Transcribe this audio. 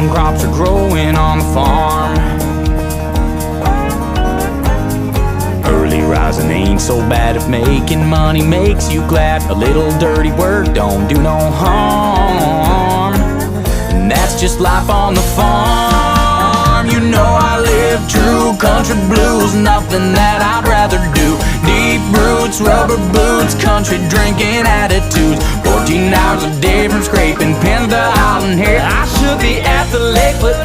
when crops are growing on the farm. Early rising ain't so bad if making money makes you glad. A little dirty work don't do no harm, and that's just life on the farm. You know I live true country blues, nothing that I'd rather do. Deep roots, rubber boots, country drinking attitudes. 14 hours a day from scraping pins to Island here. I should be at the lake, but